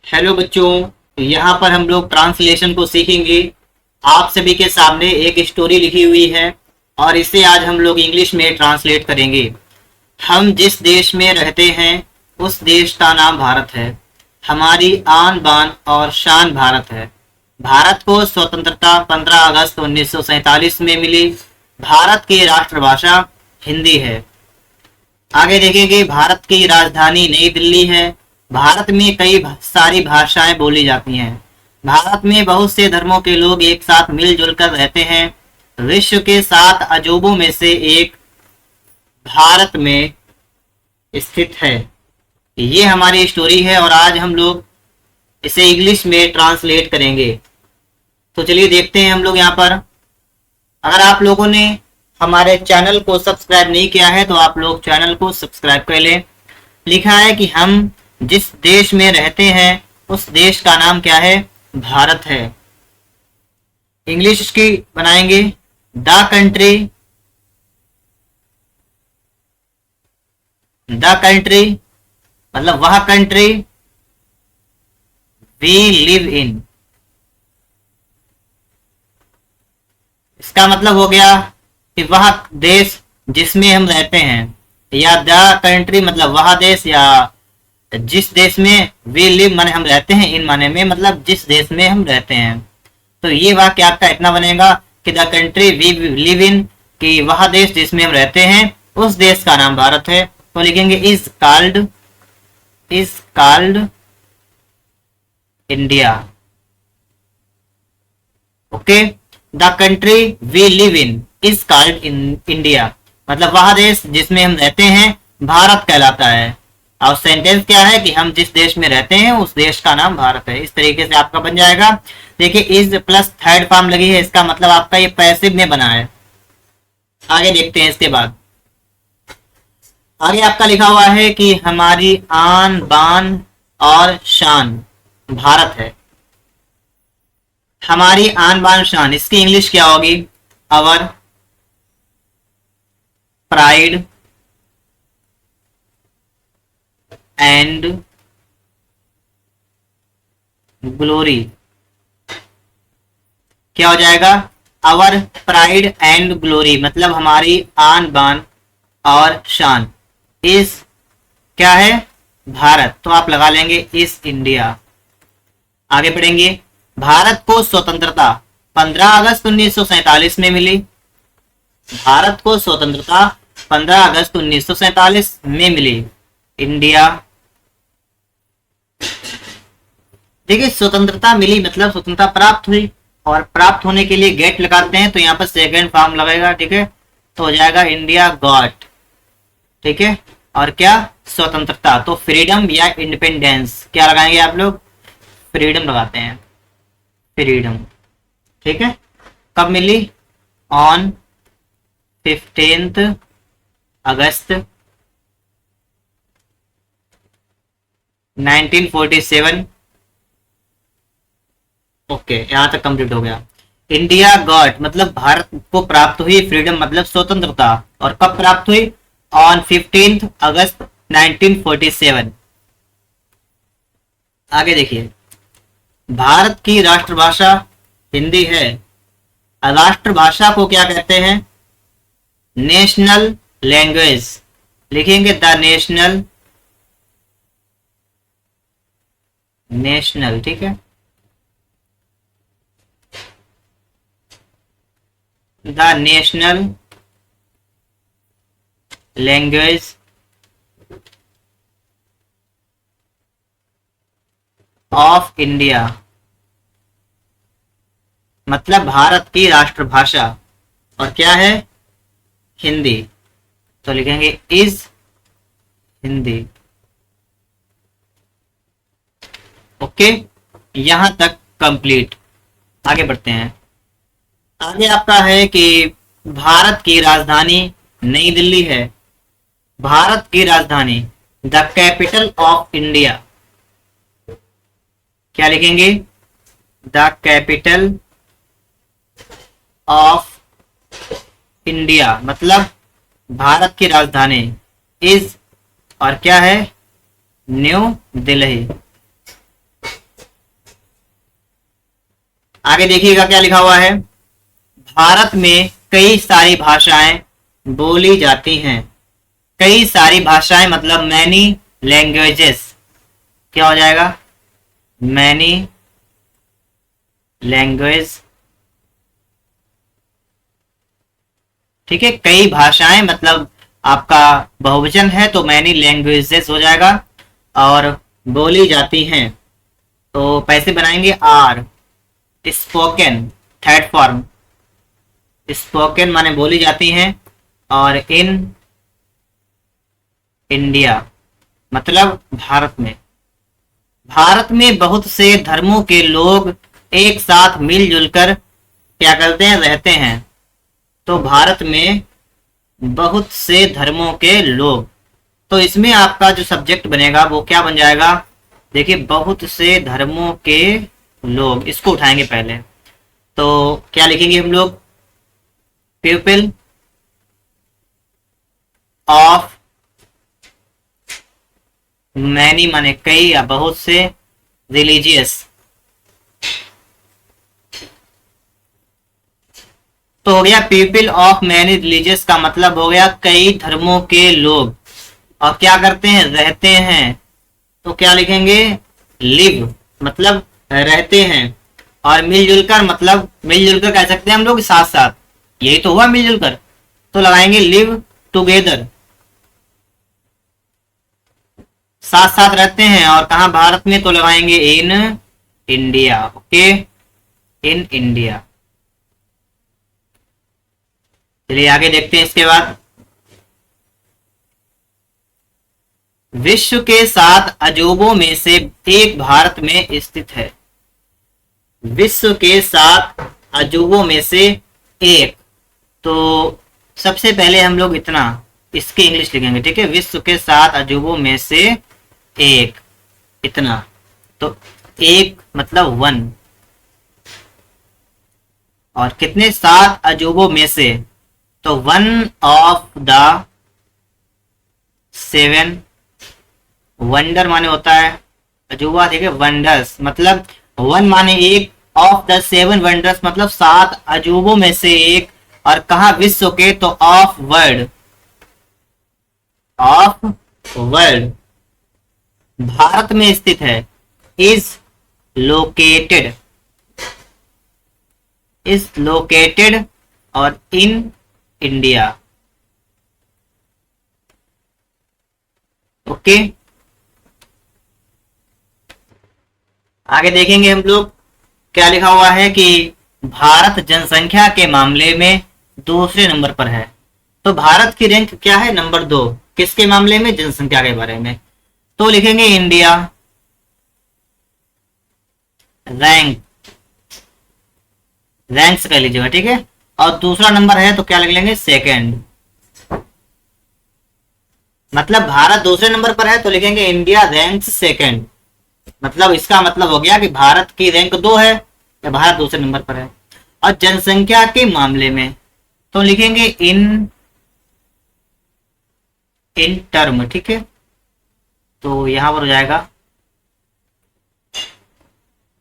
Hello बच्चों, यहाँ पर हम लोग ट्रांसलेशन को सीखेंगे। आप सभी के सामने एक स्टोरी लिखी हुई है और इसे आज हम लोग इंग्लिश में ट्रांसलेट करेंगे। हम जिस देश में रहते हैं उस देश का नाम भारत है। हमारी आन बान और शान भारत है। भारत को स्वतंत्रता 15 अगस्त 1947 में मिली। भारत की राष्ट्रभाषा हिंदी है। आगे देखेंगे, भारत की राजधानी नई दिल्ली है। भारत में कई सारी भाषाएं बोली जाती हैं। भारत में बहुत से धर्मों के लोग एक साथ मिलजुल कर रहते हैं। विश्व के 7 अजूबों में से एक भारत में स्थित है। ये हमारी स्टोरी है और आज हम लोग इसे इंग्लिश में ट्रांसलेट करेंगे। तो चलिए देखते हैं हम लोग यहाँ पर। अगर आप लोगों ने हमारे चैनल को सब्सक्राइब नहीं किया है तो आप लोग चैनल को सब्सक्राइब कर लें। लिखा है कि हम जिस देश में रहते हैं उस देश का नाम क्या है? भारत है। इंग्लिश इसकी बनाएंगे, द कंट्री मतलब वह कंट्री वी लिव इन। इसका मतलब हो गया कि वह देश जिसमें हम रहते हैं, या द कंट्री मतलब वह देश, या जिस देश में वी लिव माने हम रहते हैं, इन माने में मतलब जिस देश में हम रहते हैं। तो ये वाक्य आपका इतना बनेगा कि the country we live in, कि वह देश जिसमें हम रहते हैं उस देश का नाम भारत है। तो लिखेंगे is called India. Okay, the country we live in is called India, मतलब वह देश जिसमें हम रहते हैं भारत कहलाता है। और सेंटेंस क्या है कि हम जिस देश में रहते हैं उस देश का नाम भारत है। इस तरीके से आपका बन जाएगा। देखिए, इज प्लस थर्ड फॉर्म लगी है, इसका मतलब आपका ये पैसिव में बना है। आगे देखते हैं। इसके बाद आगे आपका लिखा हुआ है कि हमारी आन बान और शान भारत है। हमारी आन बान शान, इसकी इंग्लिश क्या होगी? अवर प्राइड एंड ग्लोरी। क्या हो जाएगा? आवर प्राइड एंड ग्लोरी मतलब हमारी आन बान और शान इस क्या है? भारत। तो आप लगा लेंगे इस इंडिया। आगे पढ़ेंगे। भारत को स्वतंत्रता 15 अगस्त 1947 में मिली। भारत को स्वतंत्रता 15 अगस्त 1947 में मिली। इंडिया। देखिए, स्वतंत्रता मिली मतलब स्वतंत्रता प्राप्त हुई, और प्राप्त होने के लिए गेट लगाते हैं तो यहाँ पर सेकंड फॉर्म लगेगा। ठीक है, तो हो जाएगा इंडिया गॉट। ठीक है, और क्या? स्वतंत्रता। तो फ्रीडम या इंडिपेंडेंस क्या लगाएंगे आप लोग? फ्रीडम लगाते हैं, फ्रीडम। ठीक है, कब मिली? On 15 August 1947। ओके, यहां तक कंप्लीट हो गया। इंडिया गॉट मतलब भारत को प्राप्त हुई फ्रीडम मतलब स्वतंत्रता, और कब प्राप्त हुई? ऑन 15 अगस्त 1947। आगे देखिए, भारत की राष्ट्रभाषा हिंदी है। राष्ट्रभाषा को क्या कहते हैं? National language. लिखेंगे द नेशनल। ठीक है, the national language of India मतलब भारत की राष्ट्रभाषा, और क्या है? हिंदी। तो लिखेंगे इज हिंदी। ओके, यहां तक कंप्लीट। आगे बढ़ते हैं। आगे आपका है कि भारत की राजधानी नई दिल्ली है। भारत की राजधानी द कैपिटल ऑफ इंडिया। क्या लिखेंगे? द कैपिटल ऑफ इंडिया मतलब भारत की राजधानी इज, और क्या है? न्यू दिल्ली। आगे देखिएगा क्या लिखा हुआ है। भारत में कई सारी भाषाएं बोली जाती हैं। कई सारी भाषाएं मतलब मैनी लैंग्वेजेस। क्या हो जाएगा? Many language. ठीक है, कई भाषाएं मतलब आपका बहुवचन है तो मैनी लैंग्वेजेस हो जाएगा। और बोली जाती हैं तो पैसे बनाएंगे are. Spoken third form, spoken माने बोली जाती हैं। और इन इंडिया मतलब भारत में। भारत में बहुत से धर्मों के लोग एक साथ मिलजुल कर क्या करते हैं? रहते हैं। तो भारत में बहुत से धर्मों के लोग, तो इसमें आपका जो सब्जेक्ट बनेगा वो क्या बन जाएगा? देखिए, बहुत से धर्मों के लोग, इसको उठाएंगे पहले। तो क्या लिखेंगे हम लोग? पीपल ऑफ मैनी माने कई या बहुत से, रिलीजियस तो हो गया पीपल ऑफ मैनी रिलीजियस का मतलब हो गया कई धर्मों के लोग। और क्या करते हैं? रहते हैं। तो क्या लिखेंगे? लिव मतलब रहते हैं। और मिलजुल कर मतलब मिलजुल कर कह सकते हैं हम लोग साथ साथ, यही तो हुआ मिलजुल कर। तो लगाएंगे लिव टुगेदर, साथ साथ रहते हैं। और कहा? भारत में, तो लगाएंगे in India. Okay, in India. चलिए आगे देखते हैं इसके बाद। विश्व के 7 अजूबों में से एक भारत में स्थित है। विश्व के 7 अजूबों में से एक। तो सबसे पहले हम लोग इतना इसके इंग्लिश लिखेंगे। ठीक है, विश्व के 7 अजूबों में से एक, इतना। तो एक मतलब 1। और कितने? 7 अजूबों में से, तो 1 ऑफ द 7 वंडर माने होता है अजूबा। देखिए, वंडर्स मतलब 1 माने एक, ऑफ द 7 वंडर्स मतलब 7 अजूबों में से एक। और कहा? विश्व के, तो of world. Of world Bharat में स्थित है। Is located, is located. और इन इंडिया। ओके, आगे देखेंगे हम लोग क्या लिखा हुआ है कि भारत जनसंख्या के मामले में दूसरे नंबर पर है। तो भारत की रैंक क्या है? नंबर 2। किसके मामले में? जनसंख्या के बारे में। तो लिखेंगे इंडिया रैंक, रैंक्स कर लीजिएगा। ठीक है, और दूसरा नंबर है तो क्या लिख लेंगे? सेकंड। मतलब भारत दूसरे नंबर पर है तो लिखेंगे इंडिया रैंक्स सेकंड। मतलब इसका मतलब हो गया कि भारत की रैंक 2 है या भारत दूसरे नंबर पर है। और जनसंख्या के मामले में तो लिखेंगे इन टर्म। ठीक है, तो यहां पर हो जाएगा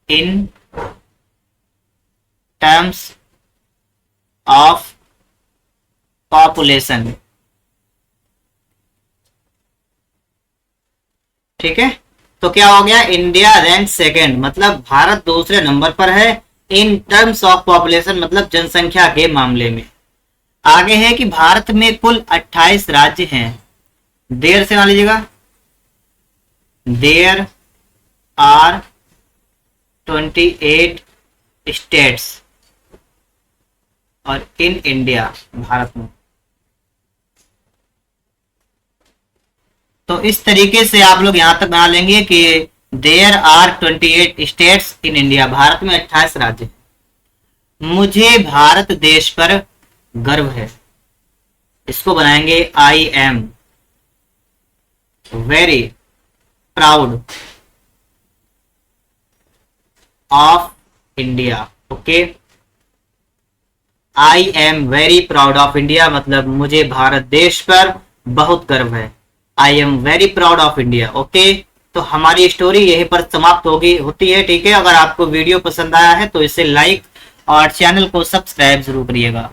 इन टर्म्स ऑफ पॉपुलेशन। ठीक है, तो क्या हो गया? इंडिया रैंक सेकंड मतलब भारत दूसरे नंबर पर है इन टर्म्स ऑफ पॉपुलेशन मतलब जनसंख्या के मामले में। आगे है कि भारत में कुल 28 राज्य हैं। देर से मान लीजिएगा, देयर आर 28 स्टेट्स। और इन इंडिया भारत में। तो इस तरीके से आप लोग यहां तक बना लेंगे कि there are 28 states in India. Bharat में 28 राज्य। मुझे भारत देश पर गर्व है। इसको बनाएंगे I am very proud of India. Okay, I am very proud of India मतलब मुझे भारत देश पर बहुत गर्व है। I am very proud of India. Okay, तो हमारी स्टोरी यहीं पर समाप्त होती है। ठीक है, अगर आपको वीडियो पसंद आया है तो इसे लाइक और चैनल को सब्सक्राइब जरूर करिएगा।